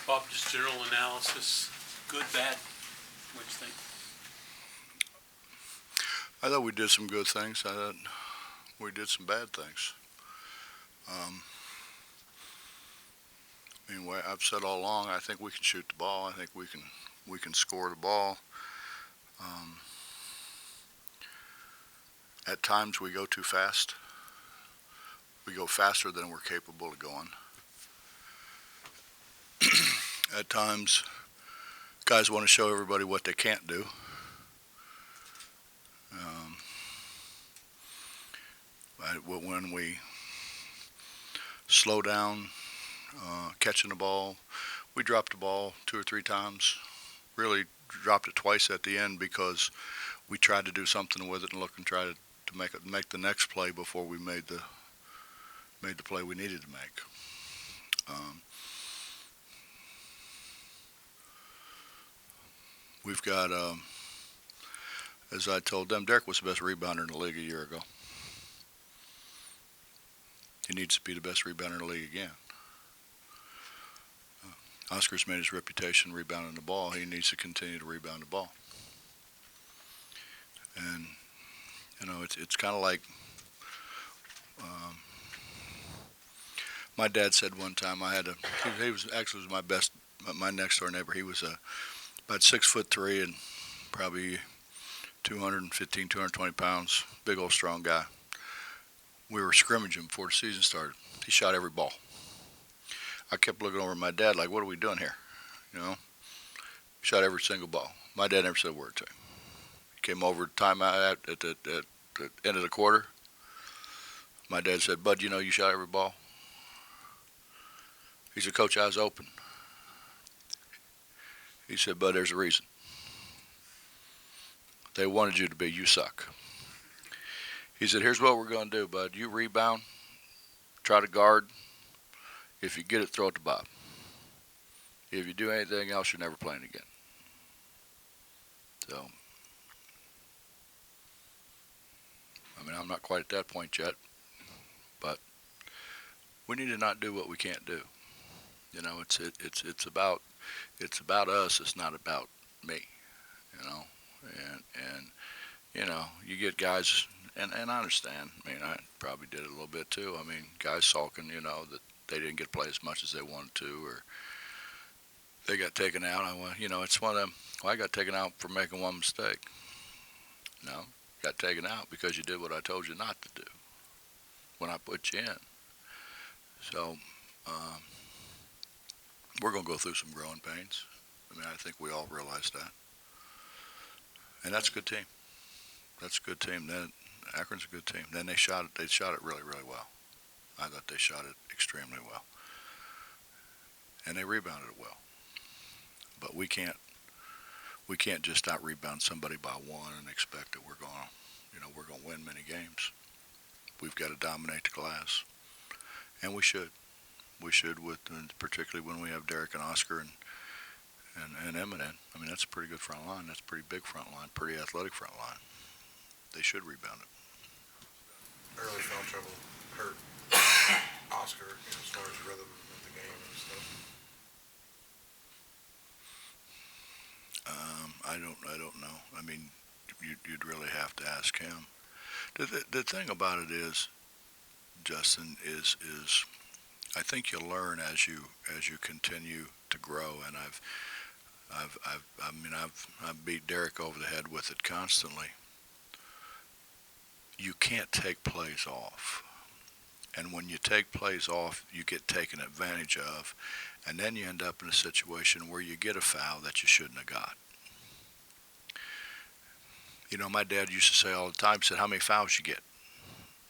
Bob, just general analysis, good, bad, what do you think? I thought we did some good things. I thought we did some bad things. I've said all along, I think we can shoot the ball. I think we can score the ball. At times we go too fast. We go faster than we're capable of going. At times, guys want to show everybody what they can't do. When we slow down catching the ball, we dropped the ball 2 or 3 times. Really dropped it twice at the end because we tried to do something with it and look and try to make the next play before we made the play we needed to make. We've got, as I told them, Derek was the best rebounder in the league a year ago. He needs to be the best rebounder in the league again. Oscar's made his reputation rebounding the ball. He needs to continue to rebound the ball. And, it's kind of like my dad said one time he was my next door neighbor. He was about 6'3" and probably 215, 220 pounds, big old strong guy. We were scrimmaging before the season started. He shot every ball. I kept looking over at my dad like, what are we doing here? Shot every single ball. My dad never said a word to him. He came over timeout at the end of the quarter. My dad said, Bud, you shot every ball? He said, Coach, I was open. He said, Bud, there's a reason. They wanted you to be, you suck. He said, here's what we're going to do, Bud. You rebound, try to guard. If you get it, throw it to Bob. If you do anything else, you're never playing again. So, I'm not quite at that point yet, but we need to not do what we can't do. It's about us. It's not about me. And you get guys, and I understand. I probably did it a little bit too. Guys sulking, that they didn't get to play as much as they wanted to, or they got taken out. It's one of them. Well, I got taken out for making one mistake. No, got taken out because you did what I told you not to do when I put you in. So we're going to go through some growing pains. I think we all realize that. And that's a good team. That's a good team. Then Akron's a good team. Then they shot it really, really well. I thought they shot it extremely well. And they rebounded it well. But we can't just out rebound somebody by one and expect that we're going to win many games. We've got to dominate the glass. And we should. We should, particularly when we have Derek and Oscar and Eminem. That's a pretty good front line. That's a pretty big front line, pretty athletic front line. They should rebound it. Early foul trouble hurt Oscar as far as rhythm of the game and stuff. I don't know. You'd really have to ask him. The thing about it is, Justin, is I think you'll learn as you continue to grow. And I've beat Derek over the head with it constantly. You can't take plays off. And when you take plays off, you get taken advantage of. And then you end up in a situation where you get a foul that you shouldn't have got. My dad used to say all the time, he said, how many fouls you get?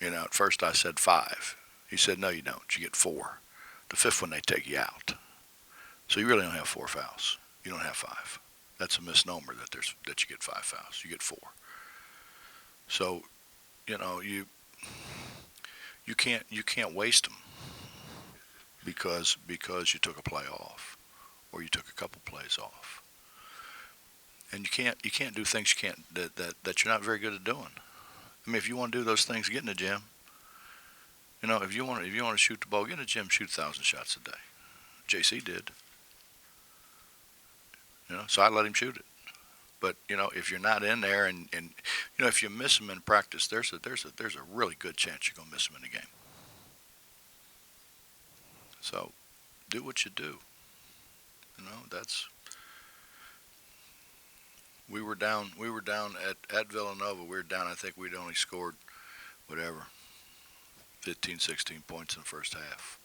At first I said 5. He said, no, you don't. You get 4. The 5th one, they take you out. So you really don't have 4 fouls. You don't have 5. That's a misnomer that you get 5 fouls. You get 4. So, you can't waste them because you took a play off or you took a couple plays off. And you can't do things that you're not very good at doing. If you want to do those things, get in the gym. If you want to shoot the ball, get in the gym, shoot 1,000 shots a day. JC did. So I let him shoot it. But if you're not in there, and if you miss him in practice, there's a really good chance you're gonna miss him in the game. So do what you do. That's we were down at Villanova. We were down. I think we'd only scored whatever 15, 16 points in the first half.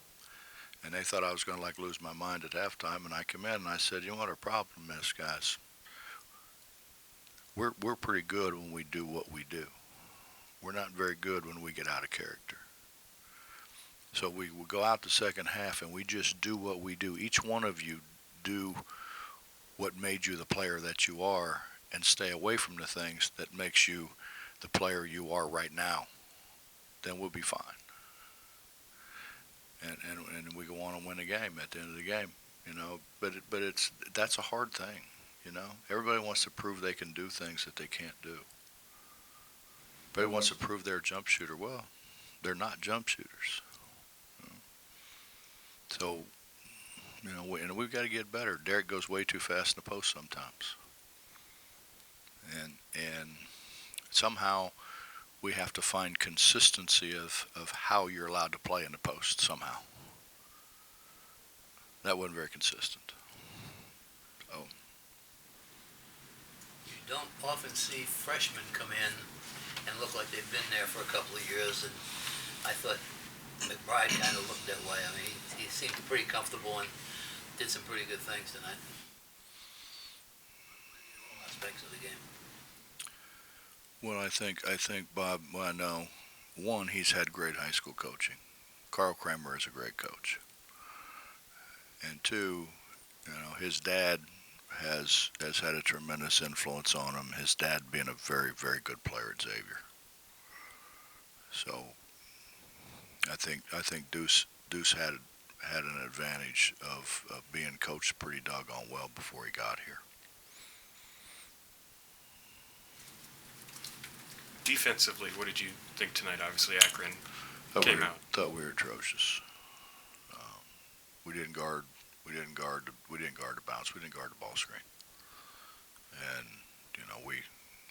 And they thought I was going to lose my mind at halftime. And I come in and I said, you know what our problem is, guys? We're pretty good when we do what we do. We're not very good when we get out of character. So we go out the second half and we just do what we do. Each one of you do what made you the player that you are, and stay away from the things that makes you the player you are right now. Then we'll be fine. And we go on and win the game at the end of the game, But that's a hard thing, Everybody wants to prove they can do things that they can't do. Everybody wants to prove they're a jump shooter. Well, they're not jump shooters. So, and we've got to get better. Derek goes way too fast in the post sometimes, and somehow we have to find consistency of how you're allowed to play in the post somehow. That wasn't very consistent. Oh. You don't often see freshmen come in and look like they've been there for a couple of years, and I thought McBride kind of looked that way. I mean, he seemed pretty comfortable and did some pretty good things tonight. All aspects of the game. Well, I think Bob. Well, I know. One, he's had great high school coaching. Carl Kramer is a great coach. And two, his dad has had a tremendous influence on him. His dad being a very, very good player at Xavier. So I think Deuce had an advantage of being coached pretty doggone well before he got here. Defensively, what did you think tonight? Obviously, Akron came out. Thought we were atrocious. We didn't guard the bounce. We didn't guard the ball screen, and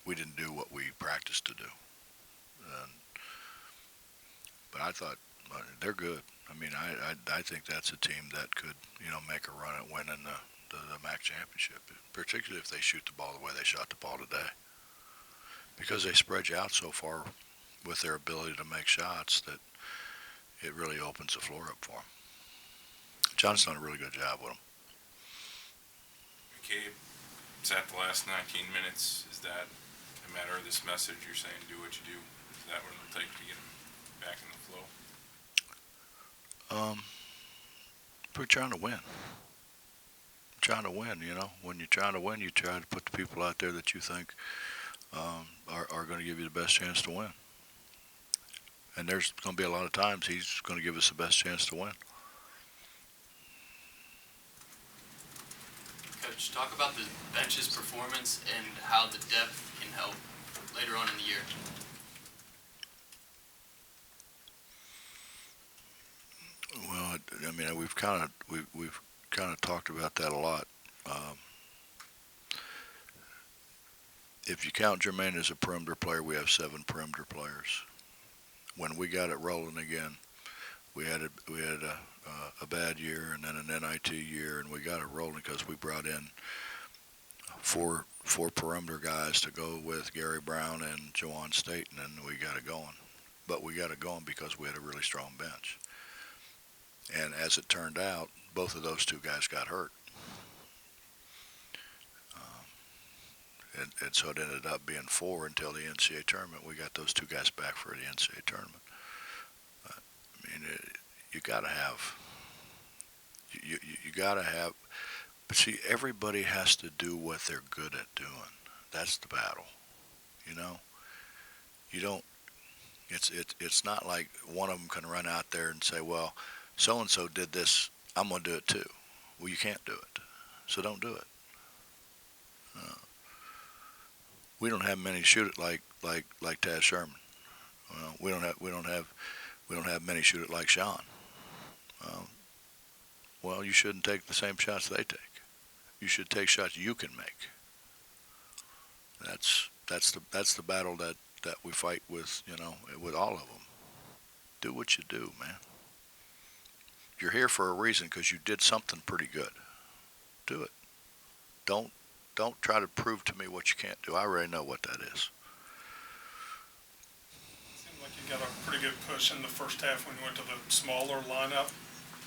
we didn't do what we practiced to do. But I thought they're good. I mean, I think that's a team that could make a run at winning the MAC championship, particularly if they shoot the ball the way they shot the ball today. Because they spread you out so far with their ability to make shots that it really opens the floor up for them. John's done a really good job with them. McCabe, is that the last 19 minutes? Is that a matter of this message you're saying, do what you do? Is that what it'll take to get him back in the flow? We're trying to win. When you're trying to win, you try to put the people out there that you think are going to give you the best chance to win. And there's going to be a lot of times he's going to give us the best chance to win. Coach, talk about the bench's performance and how the depth can help later on in the year. Well, I mean, we've kind of talked about that a lot. If you count Jermaine as a perimeter player, we have 7 perimeter players. When we got it rolling again, we had a bad year and then an NIT year, and we got it rolling because we brought in four perimeter guys to go with Gary Brown and Jawan Staten, and we got it going. But we got it going because we had a really strong bench. And as it turned out, both of those 2 guys got hurt. And so it ended up being 4 until the NCAA tournament. We got those 2 guys back for the NCAA tournament. I mean, you got to have. You got to have. But see, everybody has to do what they're good at doing. That's the battle. You don't. It's not like one of them can run out there and say, well, so and so did this, I'm going to do it too. Well, you can't do it, so don't do it. We don't have many shoot it like Taz Sherman. We don't have many shoot it like Sean. Well, you shouldn't take the same shots they take. You should take shots you can make. That's the battle that we fight with, with all of them. Do what you do, man. You're here for a reason because you did something pretty good. Do it. Don't try to prove to me what you can't do. I already know what that is. Seemed like you got a pretty good push in the first half when you went to the smaller lineup.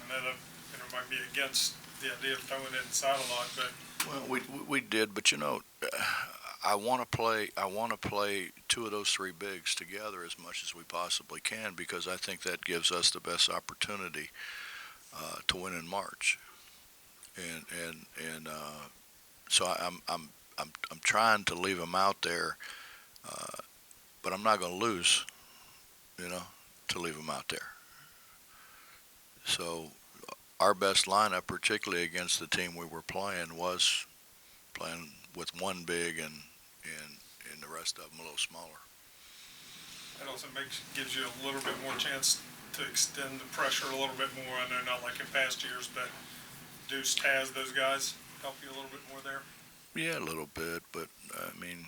I know that might be against the idea of throwing it inside a lot, but Well, we did, but I want to play two of those three bigs together as much as we possibly can because I think that gives us the best opportunity to win in March. And so I'm trying to leave them out there, but I'm not going to lose, to leave them out there. So our best lineup, particularly against the team we were playing, was playing with one big and the rest of them a little smaller. that also gives you a little bit more chance to extend the pressure a little bit more. I know not like in past years, but Deuce, Taz, those guys help you a little bit more there. Yeah, a little bit, but I mean,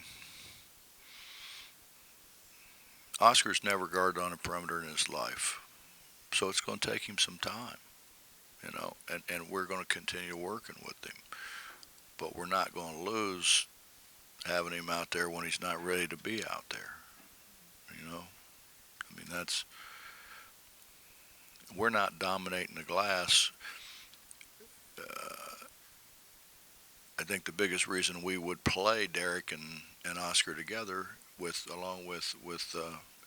Oscar's never guarded on a perimeter in his life, so it's going to take him some time, and we're going to continue working with him, but we're not going to lose having him out there when he's not ready to be out there. I mean, we're not dominating the glass. I think the biggest reason we would play Derek and Oscar together along with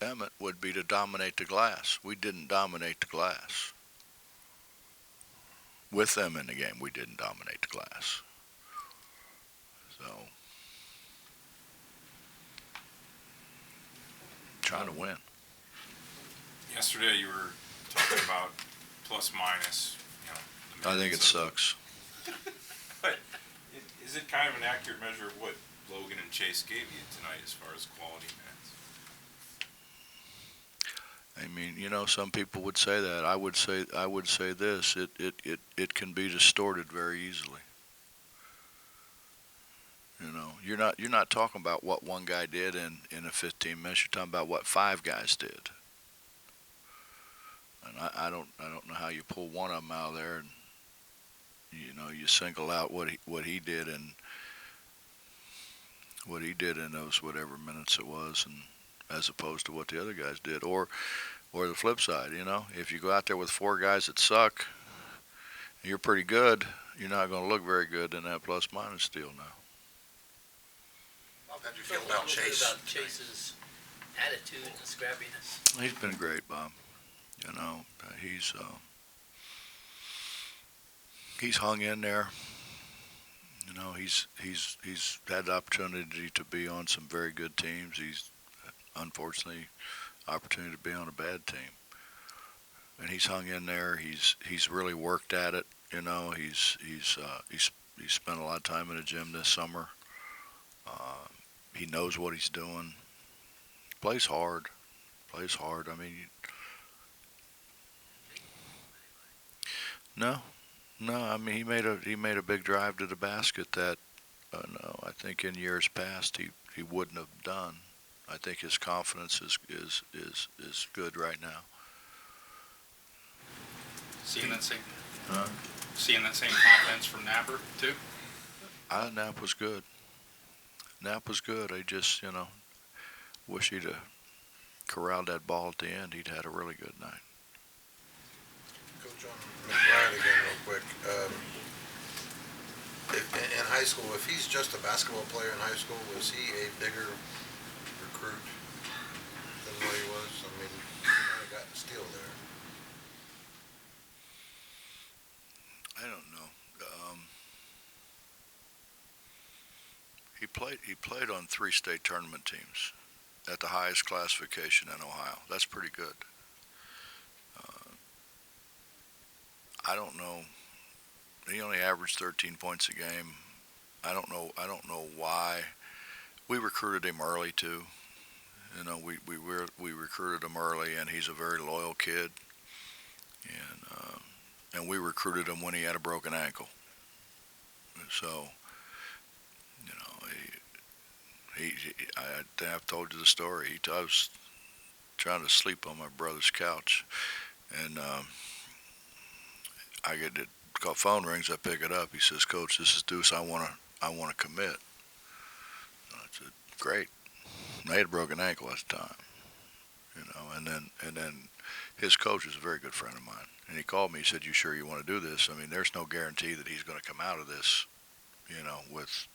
Emmett would be to dominate the glass. We didn't dominate the glass. With them in the game, we didn't dominate the glass. So, trying to win. Yesterday you were talking about plus minus, the I think it minutes of- sucks. But is it kind of an accurate measure of what Logan and Chase gave you tonight as far as quality minutes? I mean, some people would say that. I would say this. It can be distorted very easily. You're not talking about what one guy did in a 15 minutes. You're talking about what 5 guys did. And I don't know how you pull one of them out of there and you single out what he did and what he did in those whatever minutes it was, and as opposed to what the other guys did, or the flip side. If you go out there with 4 guys that suck, and you're pretty good, you're not going to look very good in that plus minus deal now. How'd you Talk feel a about little bit Chase? about Chase's attitude and scrappiness. He's been great, Bob. He's hung in there. He's had the opportunity to be on some very good teams. He's unfortunately opportunity to be on a bad team, and he's hung in there. He's really worked at it. He's spent a lot of time in the gym this summer. He knows what he's doing. Plays hard. I mean, no. I mean, he made a big drive to the basket that no, I think in years past he wouldn't have done. I think his confidence is good right now. Seeing that same Huh? seeing that same confidence from Napper too. Knapp was good. I just wish he'd have corralled that ball at the end. He'd had a really good night. Coach, on McBride again real quick. In high school, if he's just a basketball player in high school, was he a bigger recruit than what he was? I mean, he might have gotten a steal there. I don't know. He played on 3 state tournament teams at the highest classification in Ohio. That's pretty good. I don't know. He only averaged 13 points a game. I don't know why. We recruited him early too. We recruited him early, and he's a very loyal kid. And we recruited him when he had a broken ankle. So, you know, I think I've told you the story. I was trying to sleep on my brother's couch, and I get it. Phone rings. I pick it up. He says, "Coach, this is Deuce. I want to commit." I said, "Great." And I had a broken ankle at the time, you know. And then his coach is a very good friend of mine, and he called me. He said, "You sure you want to do this? I mean, there's no guarantee that he's going to come out of this, you know, with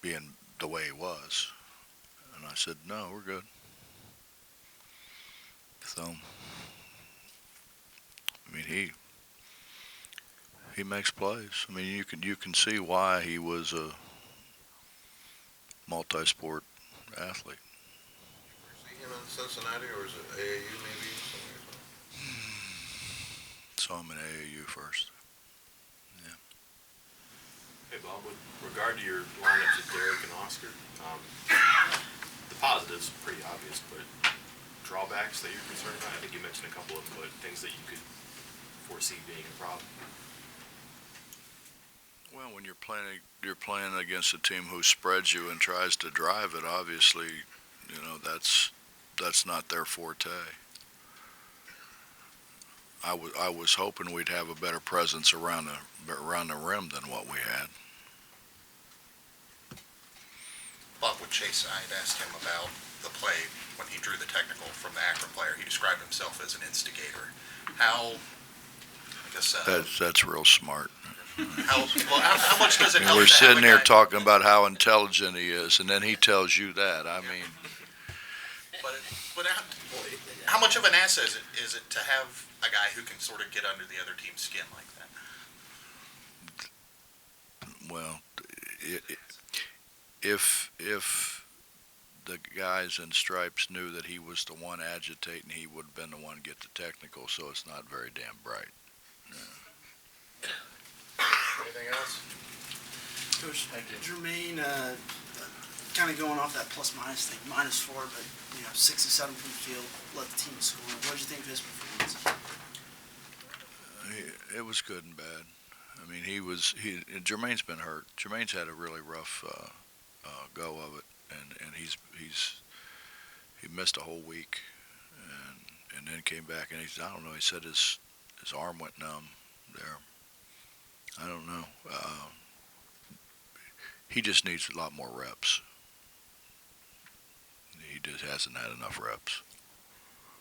being the way he was." And I said, "No, we're good." So, I mean, he makes plays. I mean, you can see why he was a multi-sport athlete. See him in Cincinnati, or is it AAU maybe? Saw him in AAU first. Hey Bob, with regard to your lineups of Derek and Oscar, the positives are pretty obvious, but drawbacks that you're concerned about? I think you mentioned a couple of them, but things that you could foresee being a problem. Well, when you're playing against a team who spreads you and tries to drive it, obviously, you know, that's not their forte. I was hoping we'd have a better presence around the rim than what we had. Bob, with Chase, I had asked him about the play when he drew the technical from the Akron player. He described himself as an instigator. How, I guess... That's real smart. How much does it help? We're sitting here talking about how intelligent he is, and then he tells you that. I mean... But how much of an asset is it to have a guy who can sort of get under the other team's skin like that? Well, if the guys in stripes knew that he was the one agitating, he would have been the one get the technical, so it's not very damn bright. Yeah. Anything else? Coach, Jermaine, kind of going off that plus-minus thing, -4, but, you know, 6 of 7 from the field, let the team score. What did you think of his performance? It was good and bad. I mean, Jermaine's been hurt. Jermaine's had a really rough go of it, and he missed a whole week, and then came back, and I don't know, he said his arm went numb there. I don't know. He just needs a lot more reps. He just hasn't had enough reps.